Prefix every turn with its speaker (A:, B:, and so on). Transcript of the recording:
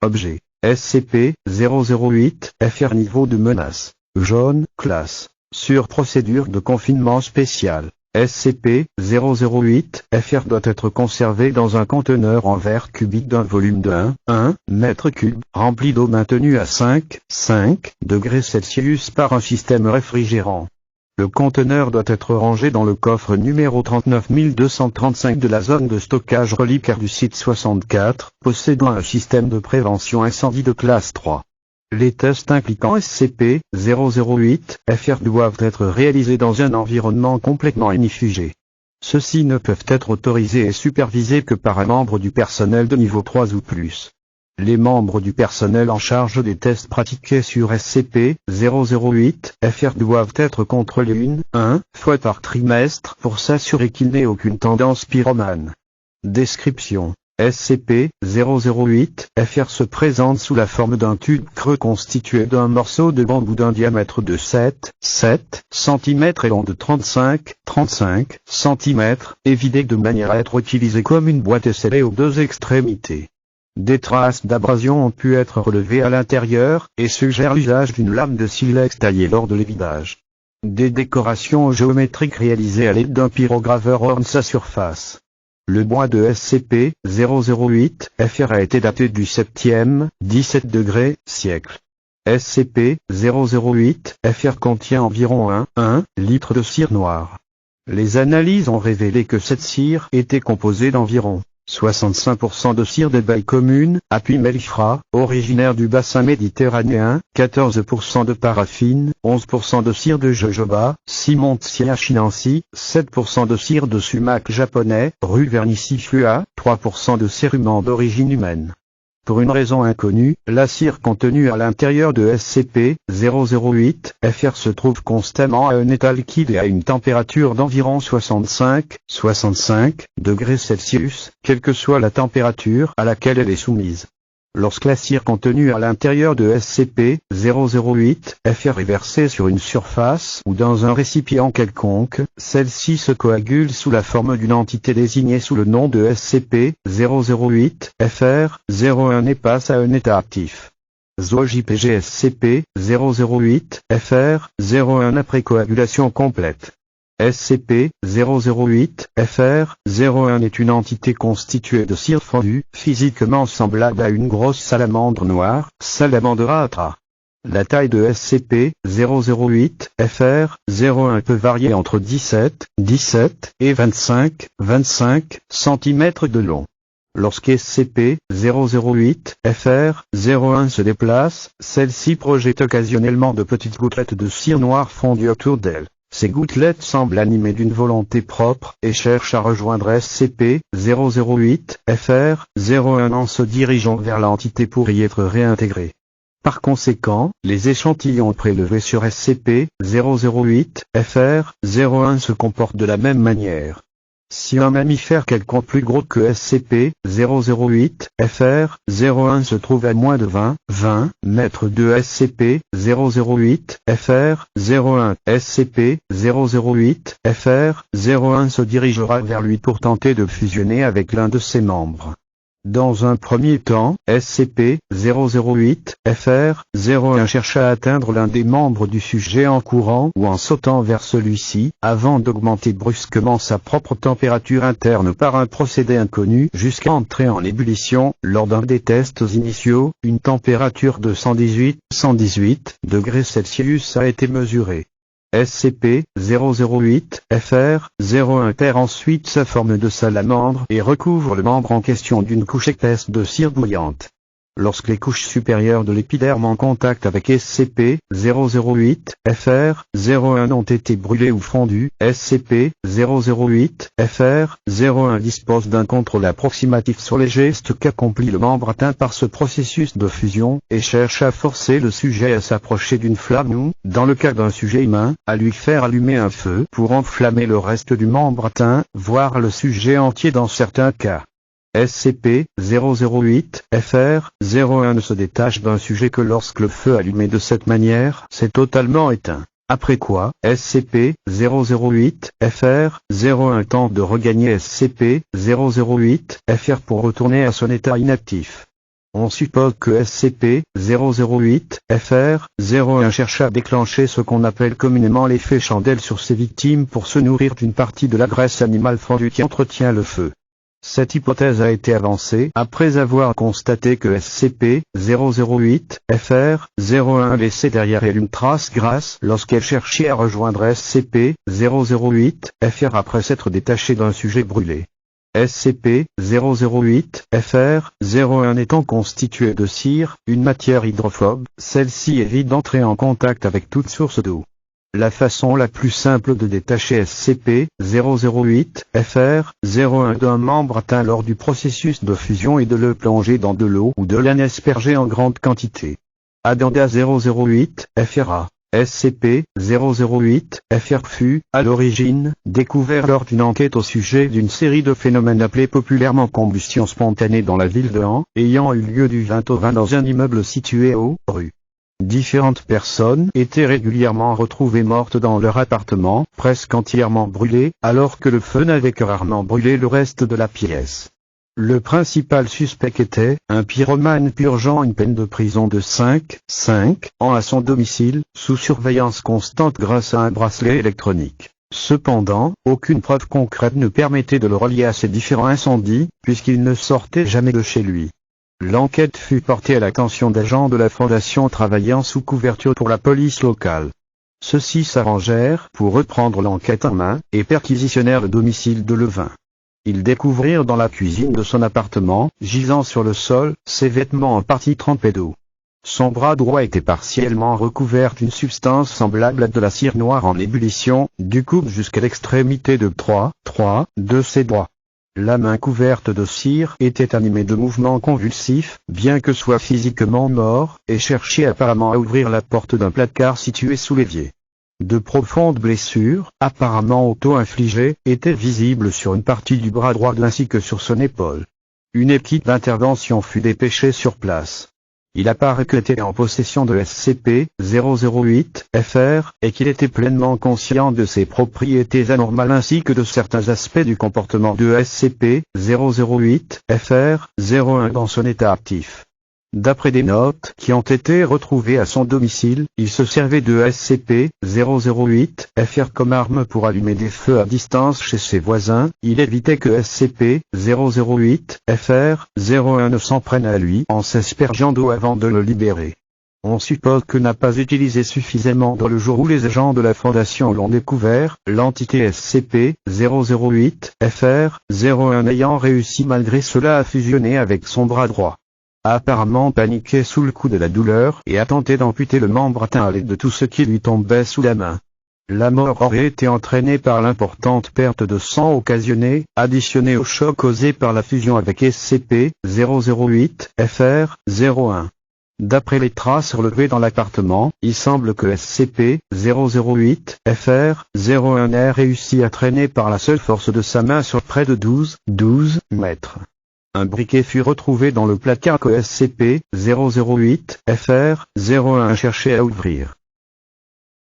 A: Objet. SCP-008-FR niveau de menace. Jaune, classe. Sur procédure de confinement spécial. SCP-008-FR doit être conservé dans un conteneur en verre cubique d'un volume de 1 mètre cube, rempli d'eau maintenue à 5 degrés Celsius par un système réfrigérant. Le conteneur doit être rangé dans le coffre numéro 39235 de la zone de stockage reliquaire du site 64, possédant un système de prévention incendie de classe 3. Les tests impliquant SCP-008-FR doivent être réalisés dans un environnement complètement inifugé. Ceux-ci ne peuvent être autorisés et supervisés que par un membre du personnel de niveau 3 ou plus. Les membres du personnel en charge des tests pratiqués sur SCP-008-FR doivent être contrôlés une fois par trimestre pour s'assurer qu'il n'ait aucune tendance pyromane. Description. SCP-008-FR se présente sous la forme d'un tube creux constitué d'un morceau de bambou d'un diamètre de 7 cm et long de 35 cm, et vidé de manière à être utilisé comme une boîte scellée aux deux extrémités. Des traces d'abrasion ont pu être relevées à l'intérieur, et suggèrent l'usage d'une lame de silex taillée lors de l'évidage. Des décorations géométriques réalisées à l'aide d'un pyrograveur ornent sa surface. Le bois de SCP-008-FR a été daté du 7e, 17 degrés, siècle. SCP-008-FR contient environ 1 litre de cire noire. Les analyses ont révélé que cette cire était composée d'environ 65% de cire d'abeille commune, appui mellifera, originaire du bassin méditerranéen, 14% de paraffine, 11% de cire de jojoba, Simontia chinensis, 7% de cire de sumac japonais, rue verniciflua, 3% de cérumen d'origine humaine. Pour une raison inconnue, la cire contenue à l'intérieur de SCP-008-FR se trouve constamment à un état liquide et à une température d'environ 65 degrés Celsius, quelle que soit la température à laquelle elle est soumise. Lorsque la cire contenue à l'intérieur de SCP-008-FR est versée sur une surface ou dans un récipient quelconque, celle-ci se coagule sous la forme d'une entité désignée sous le nom de SCP-008-FR-01 et passe à un état actif. ZOJPG SCP-008-FR-01 après coagulation complète. SCP-008-FR-01 est une entité constituée de cire fondue, physiquement semblable à une grosse salamandre noire, Salamandra atra. La taille de SCP-008-FR-01 peut varier entre 17 et 25 cm de long. Lorsque SCP-008-FR-01 se déplace, celle-ci projette occasionnellement de petites gouttelettes de cire noire fondue autour d'elle. Ces gouttelettes semblent animées d'une volonté propre et cherchent à rejoindre SCP-008-FR-01 en se dirigeant vers l'entité pour y être réintégrées. Par conséquent, les échantillons prélevés sur SCP-008-FR-01 se comportent de la même manière. Si un mammifère quelconque plus gros que SCP-008-FR-01 se trouve à moins de 20 mètres de SCP-008-FR-01, SCP-008-FR-01 se dirigera vers lui pour tenter de fusionner avec l'un de ses membres. Dans un premier temps, SCP-008-FR-01 cherche à atteindre l'un des membres du sujet en courant ou en sautant vers celui-ci, avant d'augmenter brusquement sa propre température interne par un procédé inconnu jusqu'à entrer en ébullition. Lors d'un des tests initiaux, une température de 118 degrés Celsius a été mesurée. SCP-008-FR-01 perd ensuite sa forme de salamandre et recouvre le membre en question d'une couche épaisse de cire bouillante. Lorsque les couches supérieures de l'épiderme en contact avec SCP-008-FR-01 ont été brûlées ou fondues, SCP-008-FR-01 dispose d'un contrôle approximatif sur les gestes qu'accomplit le membre atteint par ce processus de fusion, et cherche à forcer le sujet à s'approcher d'une flamme ou, dans le cas d'un sujet humain, à lui faire allumer un feu pour enflammer le reste du membre atteint, voire le sujet entier dans certains cas. SCP-008-FR-01 ne se détache d'un sujet que lorsque le feu allumé de cette manière s'est totalement éteint. Après quoi, SCP-008-FR-01 tente de regagner SCP-008-FR pour retourner à son état inactif. On suppose que SCP-008-FR-01 cherche à déclencher ce qu'on appelle communément l'effet chandelle sur ses victimes pour se nourrir d'une partie de la graisse animale fondue qui entretient le feu. Cette hypothèse a été avancée après avoir constaté que SCP-008-FR-01 laissait derrière elle une trace grasse lorsqu'elle cherchait à rejoindre SCP-008-FR après s'être détachée d'un sujet brûlé. SCP-008-FR-01 étant constitué de cire, une matière hydrophobe, celle-ci évite d'entrer en contact avec toute source d'eau. La façon la plus simple de détacher SCP-008-FR-01 d'un membre atteint lors du processus de fusion est de le plonger dans de l'eau ou de l'asperger en grande quantité. Addenda 008-FRA. SCP-008-FR fut, à l'origine, découvert lors d'une enquête au sujet d'une série de phénomènes appelés populairement combustion spontanée dans la ville de Han, ayant eu lieu du 20 au 20 dans un immeuble situé au rue. Différentes personnes étaient régulièrement retrouvées mortes dans leur appartement, presque entièrement brûlées, alors que le feu n'avait que rarement brûlé le reste de la pièce. Le principal suspect était un pyromane purgeant une peine de prison de 5 ans à son domicile, sous surveillance constante grâce à un bracelet électronique. Cependant, aucune preuve concrète ne permettait de le relier à ces différents incendies, puisqu'il ne sortait jamais de chez lui. L'enquête fut portée à l'attention d'agents de la Fondation travaillant sous couverture pour la police locale. Ceux-ci s'arrangèrent pour reprendre l'enquête en main et perquisitionnèrent le domicile de Levin. Ils découvrirent dans la cuisine de son appartement, gisant sur le sol, ses vêtements en partie trempés d'eau. Son bras droit était partiellement recouvert d'une substance semblable à de la cire noire en ébullition, du coude jusqu'à l'extrémité de de ses doigts. La main couverte de cire était animée de mouvements convulsifs, bien que soit physiquement mort, et cherchait apparemment à ouvrir la porte d'un placard situé sous l'évier. De profondes blessures, apparemment auto-infligées, étaient visibles sur une partie du bras droit ainsi que sur son épaule. Une équipe d'intervention fut dépêchée sur place. Il apparaît qu'il était en possession de SCP-008-FR, et qu'il était pleinement conscient de ses propriétés anormales ainsi que de certains aspects du comportement de SCP-008-FR-01 dans son état actif. D'après des notes qui ont été retrouvées à son domicile, il se servait de SCP-008-FR comme arme pour allumer des feux à distance chez ses voisins. Il évitait que SCP-008-FR-01 ne s'en prenne à lui en s'aspergeant d'eau avant de le libérer. On suppose que n'a pas utilisé suffisamment d'eau le jour où les agents de la Fondation l'ont découvert, l'entité SCP-008-FR-01 ayant réussi malgré cela à fusionner avec son bras droit. A apparemment paniqué sous le coup de la douleur et a tenté d'amputer le membre atteint à l'aide de tout ce qui lui tombait sous la main. La mort aurait été entraînée par l'importante perte de sang occasionnée, additionnée au choc causé par la fusion avec SCP-008-FR-01. D'après les traces relevées dans l'appartement, il semble que SCP-008-FR-01 ait réussi à traîner par la seule force de sa main sur près de 12 mètres. Un briquet fut retrouvé dans le placard que SCP-008-FR-01 cherchait à ouvrir.